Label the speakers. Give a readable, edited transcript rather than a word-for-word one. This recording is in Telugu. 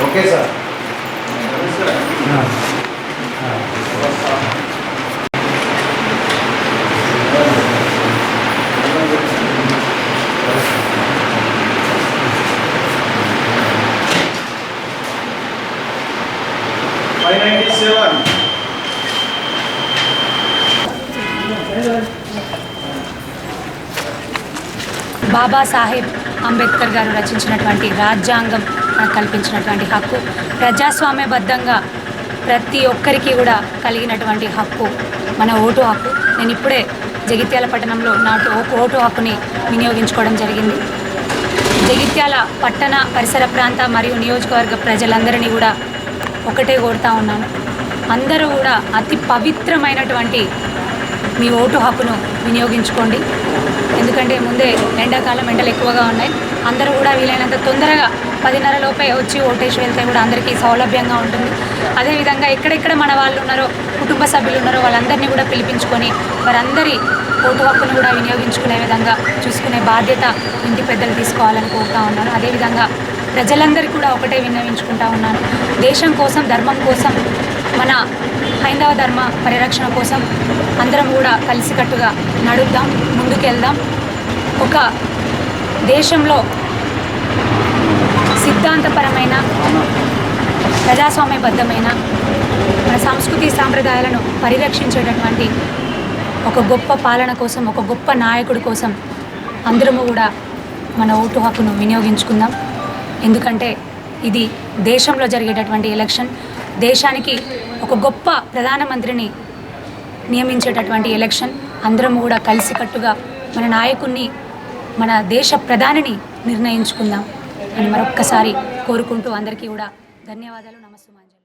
Speaker 1: Okay sir.
Speaker 2: బాబాసాహెబ్ అంబేద్కర్ గారు రచించినటువంటి రాజ్యాంగం మనకు కల్పించినటువంటి హక్కు, ప్రజాస్వామ్యబద్ధంగా ప్రతి ఒక్కరికి కూడా కలిగినటువంటి హక్కు మన ఓటు హక్కు. నేను ఇప్పుడే జగిత్యాల పట్టణంలో నా ఓటు హక్కుని వినియోగించుకోవడం జరిగింది. జగిత్యాల పట్టణ పరిసర ప్రాంత మరియు నియోజకవర్గ ప్రజలందరినీ కూడా ఒకటే కోరుతా ఉన్నాను, అందరూ కూడా అతి పవిత్రమైనటువంటి మీ ఓటు హక్కును వినియోగించుకోండి. ఎందుకంటే ముందే ఎండాకాలం ఎండలు ఎక్కువగా ఉన్నాయి. అందరూ కూడా వీలైనంత తొందరగా 10:30 లోపే వచ్చి ఓటేసి వెళ్తే కూడా అందరికీ సౌలభ్యంగా ఉంటుంది. అదేవిధంగా ఎక్కడెక్కడ మన వాళ్ళు ఉన్నారో, కుటుంబ సభ్యులు ఉన్నారో వాళ్ళందరినీ కూడా పిలిపించుకొని వారందరి ఓటు హక్కును కూడా వినియోగించుకునే విధంగా చూసుకునే బాధ్యత ఇంటి పెద్దలు తీసుకోవాలని కోరుతా ఉన్నాను. అదేవిధంగా ప్రజలందరికీ కూడా ఒకటే విన్నవించుకుంటా ఉన్నాను, దేశం కోసం, ధర్మం కోసం, మన హైందవ ధర్మ పరిరక్షణ కోసం అందరం కూడా కలిసికట్టుగా నడుద్దాం, ముందుకెళ్దాం. ఒక దేశంలో సిద్ధాంతపరమైన, ప్రజాస్వామ్యబద్ధమైన మన సంస్కృతి సాంప్రదాయాలను పరిరక్షించేటటువంటి ఒక గొప్ప పాలన కోసం, ఒక గొప్ప నాయకుడి కోసం అందరము కూడా మన ఓటు హక్కును వినియోగించుకుందాం. ఎందుకంటే ఇది దేశంలో జరిగేటటువంటి ఎలక్షన్, దేశానికి ఒక గొప్ప ప్రధానమంత్రిని నియమించేటటువంటి ఎలక్షన్. అందరం కూడా కలిసికట్టుగా మన నాయకుడిని, మన దేశ ప్రధానిని నిర్ణయించుకుందాం అని మరొక్కసారి కోరుకుంటూ అందరికీ కూడా ధన్యవాదాలు. నమస్సుమాంజలి.